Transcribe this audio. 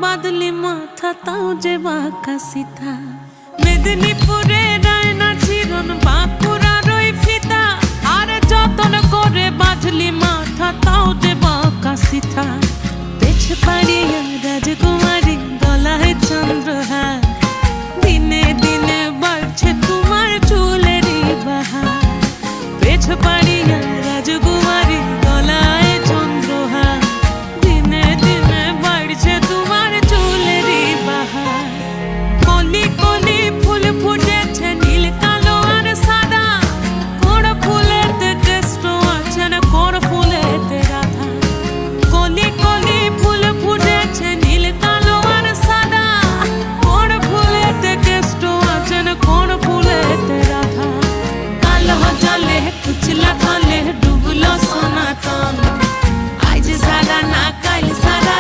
বাদলি মাথা তাও যে বাঁকা সিথা। মেদিনীপুরে রায়না চিরন বাঁকুড়ার ওই ফিতা, আর যতন করে বাঁধলি মাথা তাও যে বাঁকা সিথা। পেছ